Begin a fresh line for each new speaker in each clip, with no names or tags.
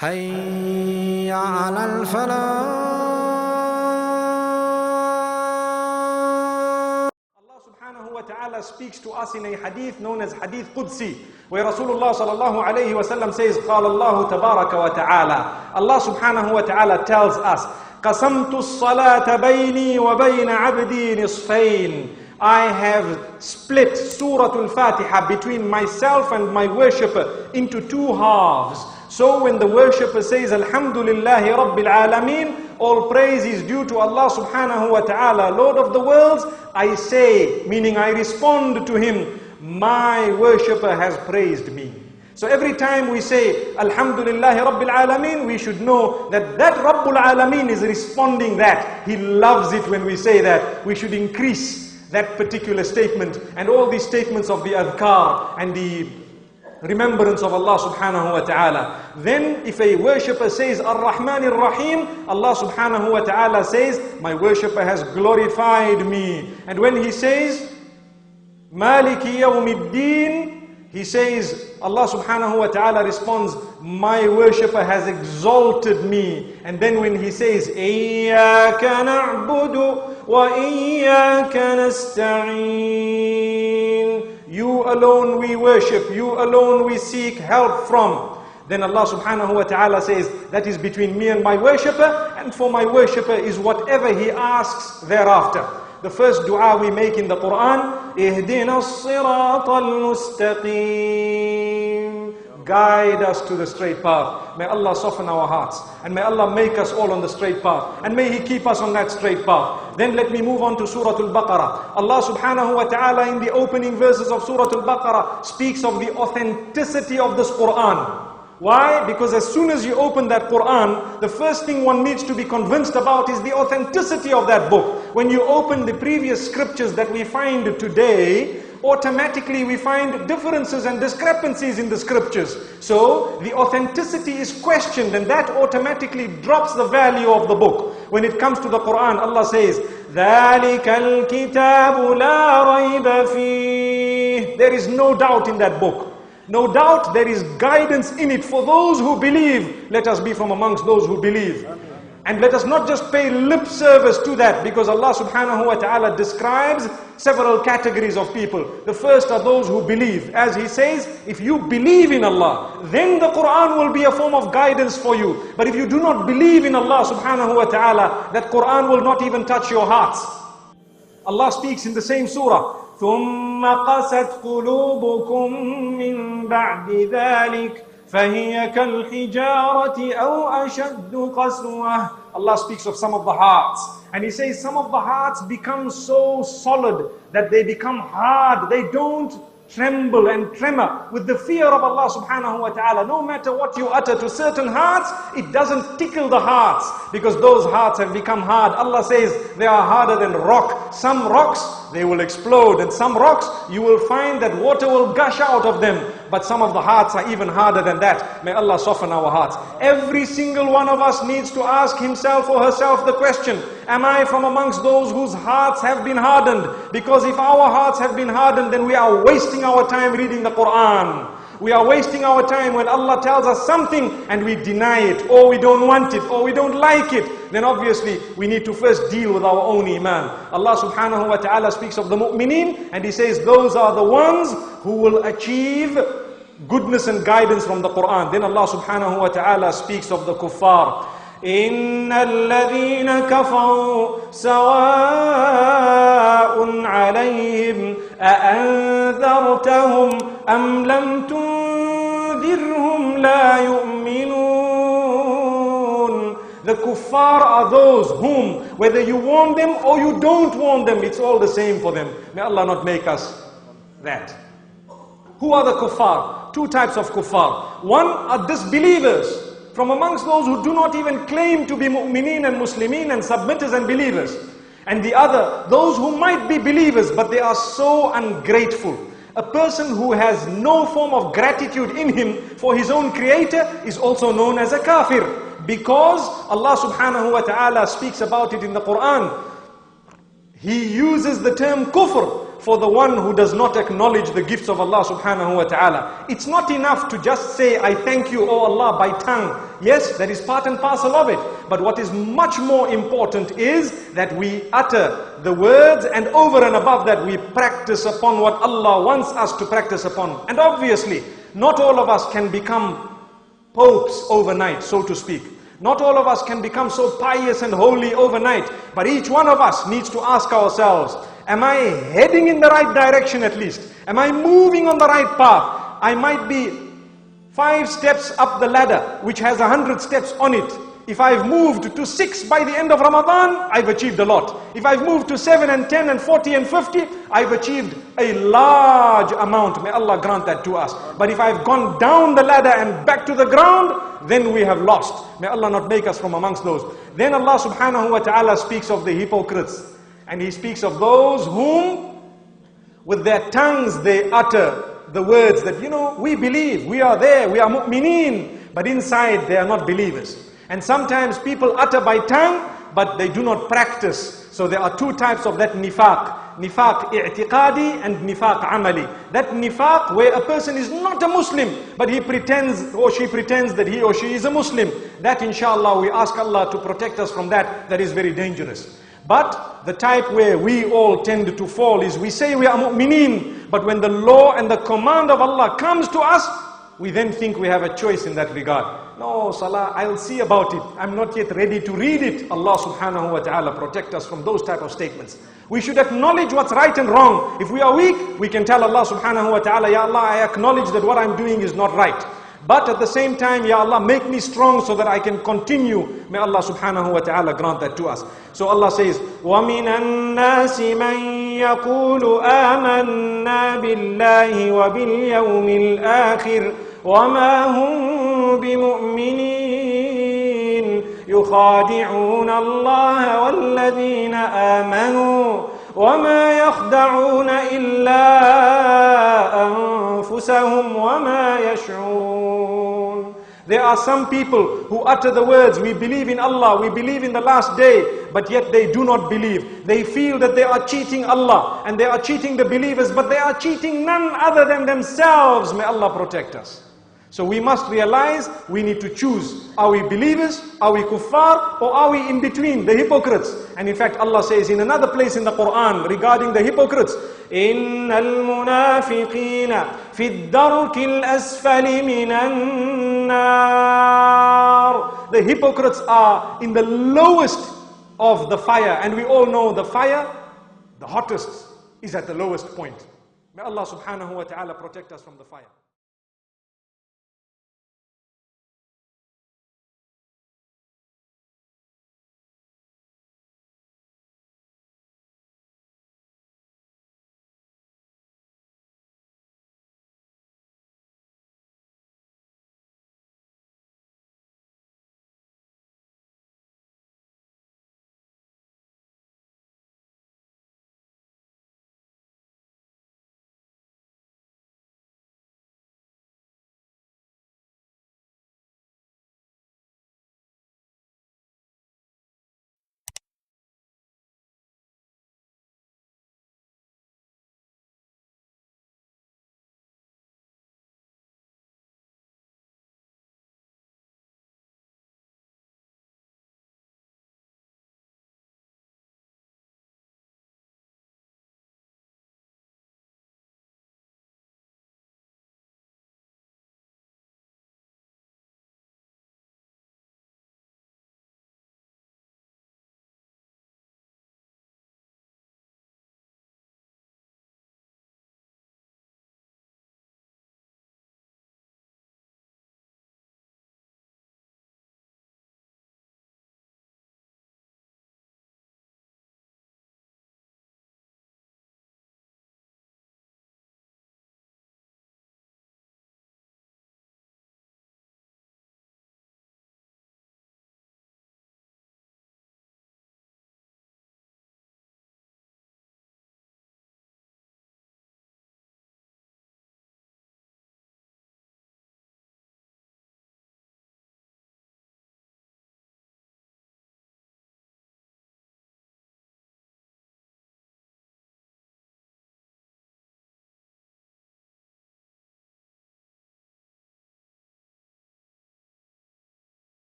حي على الفلاح.
Allah subhanahu wa ta'ala speaks to us in a hadith known as Hadith Qudsi, where Rasulullah sallallahu alayhi wa sallam says, قال الله تبارك وتعالى. Allah subhanahu wa ta'ala tells us, قسمت الصلاة بيني وبين عبدي نصفين. I have split Surah Al-Fatiha between myself and my worshipper into two halves. So when the worshipper says, Alhamdulillahi Rabbil Alameen, all praise is due to Allah subhanahu wa ta'ala, Lord of the worlds, I say, meaning I respond to him, my worshipper has praised me. So every time we say, Alhamdulillahi Rabbil Alameen, we should know that that Rabbul Alameen is responding that. He loves it when we say that. We should increase that particular statement and all these statements of the adhkar and the remembrance of Allah subhanahu wa ta'ala. Then if a worshipper says Ar-Rahman Ar-Rahim, Allah subhanahu wa ta'ala says, my worshipper has glorified me. And when he says Maliki Yawmiddin, he says, Allah subhanahu wa ta'ala responds, my worshipper has exalted me. And then when he says, إِيَّاكَ نَعْبُدُ وَإِيَّاكَ نَسْتَعِينُ, you alone we worship, you alone we seek help from. Then Allah subhanahu wa ta'ala says, that is between me and my worshipper, and for my worshipper is whatever he asks thereafter. The first dua we make in the Quran, اهدنا الصراط المستقيم, guide us to the straight path. May Allah soften our hearts, and may Allah make us all on the straight path, and may He keep us on that straight path. Then let me move on to Surah Al-Baqarah. Allah subhanahu wa ta'ala in the opening verses of Surah Al-Baqarah speaks of the authenticity of this Quran. Why? Because as soon as you open that Quran, the first thing one needs to be convinced about is the authenticity of that book. When you open the previous scriptures that we find today, automatically we find differences and discrepancies in the scriptures. So the authenticity is questioned, and that automatically drops the value of the book. When it comes to the Quran, Allah says, ذَلِكَ الْكِتَابُ لَا رَيْبَ فِيهِ. There is no doubt in that book. No doubt there is guidance in it for those who believe. Let us be from amongst those who believe. And let us not just pay lip service to that, because Allah subhanahu wa ta'ala describes several categories of people. The first are those who believe. As He says, if you believe in Allah, then the Quran will be a form of guidance for you. But if you do not believe in Allah subhanahu wa ta'ala, that Quran will not even touch your hearts. Allah speaks in the same surah, ثُمَّ قَسَتْ قُلُوبُكُم مِّن بَعْدِ ذَلِكَ فَهِيَ كَالْحِجَارَةِ أَوْ أَشَدُّ قَسْوَةً. Allah speaks of some of the hearts, and He says some of the hearts become so solid that they become hard. They don't tremble and tremor with the fear of Allah subhanahu wa ta'ala. No matter what you utter to certain hearts, it doesn't tickle the hearts, because those hearts have become hard. Allah says they are harder than rock. Some rocks, they will explode, and some rocks, you will find that water will gush out of them. But some of the hearts are even harder than that. May Allah soften our hearts. Every single one of us needs to ask himself or herself the question, am I from amongst those whose hearts have been hardened? Because if our hearts have been hardened, then we are wasting our time reading the Quran. We are wasting our time when Allah tells us something and we deny it, or we don't want it, or we don't like it. Then obviously we need to first deal with our own iman. Allah subhanahu wa ta'ala speaks of the mu'mineen, and He says those are the ones who will achieve goodness and guidance from the Quran. Then Allah subhanahu wa ta'ala speaks of the kuffar. إِنَّ الَّذِينَ كَفَرُوا سَوَاءٌ عَلَيْهِمْ أَأَنذَرْتَهُمْ أَمْ لَمْ تُنذِرْهُمْ لَا يُؤْمِنُونَ. The kuffar are those whom, whether you warn them or you don't warn them, it's all the same for them. May Allah not make us that. Who are the kuffar? Two types of kuffar. One are disbelievers, from amongst those who do not even claim to be mu'mineen and muslimeen and submitters and believers. And the other, those who might be believers, but they are so ungrateful. A person who has no form of gratitude in him for his own creator is also known as a kafir, because Allah subhanahu wa ta'ala speaks about it in the Quran. He uses the term kufr. for the one who does not acknowledge the gifts of Allah subhanahu wa ta'ala. It's not enough to just say, I thank you, O Allah, by tongue. Yes, that is part and parcel of it. But what is much more important is that we utter the words, and over and above that we practice upon what Allah wants us to practice upon. And obviously, not all of us can become popes overnight, so to speak. Not all of us can become so pious and holy overnight, but each one of us needs to ask ourselves, am I heading in the right direction at least? Am I moving on the right path? I might be 5 steps up the ladder, which has 100 steps on it. If I've moved to 6 by the end of Ramadan, I've achieved a lot. If I've moved to 7 and 10 and 40 and 50, I've achieved a large amount. May Allah grant that to us. But if I've gone down the ladder and back to the ground, then we have lost. May Allah not make us from amongst those. Then Allah subhanahu wa ta'ala speaks of the hypocrites. And He speaks of those whom with their tongues they utter the words that, we believe, we are there, we are mu'mineen. But inside they are not believers. And sometimes people utter by tongue, but they do not practice. So there are 2 types of that nifaq. Nifaq i'tiqadi and nifaq amali. That nifaq where a person is not a Muslim, but he pretends or she pretends that he or she is a Muslim. That inshallah we ask Allah to protect us from that. That is very dangerous. But the type where we all tend to fall is we say we are mu'mineen, but when the law and the command of Allah comes to us, we then think we have a choice in that regard. No, Salah, I'll see about it. I'm not yet ready to read it. Allah subhanahu wa ta'ala protect us from those type of statements. We should acknowledge what's right and wrong. If we are weak, we can tell Allah subhanahu wa ta'ala, Ya Allah, I acknowledge that what I'm doing is not right. But at the same time, Ya Allah, make me strong so that I can continue. May Allah subhanahu wa ta'ala grant that to us. So Allah says, وَمِنَ النَّاسِ مَنْ يَقُولُ آمَنَّا بِاللَّهِ وَبِالْيَوْمِ الْآخِرِ وَمَا هُمْ بِمُؤْمِنِينَ يُخَادِعُونَ اللَّهَ وَالَّذِينَ آمَنُوا وَمَا يَخْدَعُونَ إِلَّا أَنفُسَهُمْ وَمَا يَشْعُرُونَ. There are some people who utter the words, we believe in Allah, we believe in the last day, but yet they do not believe. They feel that they are cheating Allah and they are cheating the believers, but they are cheating none other than themselves. May Allah protect us. So we must realize we need to choose. Are we believers? Are we kuffar? Or are we in between, the hypocrites? And in fact, Allah says in another place in the Quran regarding the hypocrites, إِنَّ الْمُنَافِقِينَ فِي الدَّرْكِ الْأَسْفَلِ مِنَ النَّارِ. The hypocrites are in the lowest of the fire. And we all know the fire, the hottest, is at the lowest point. May Allah subhanahu wa ta'ala protect us from the fire.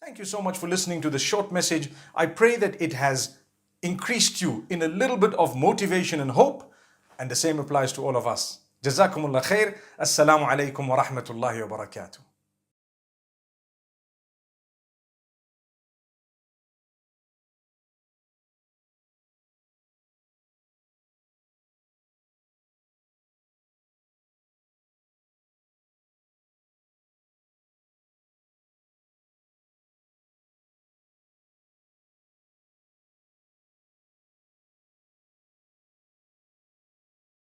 Thank you so much for listening to this short message. I pray that it has increased you in a little bit of motivation and hope, and the same applies to all of us. Jazakumullah khair. Assalamu alaikum wa rahmatullahi wa barakatuh.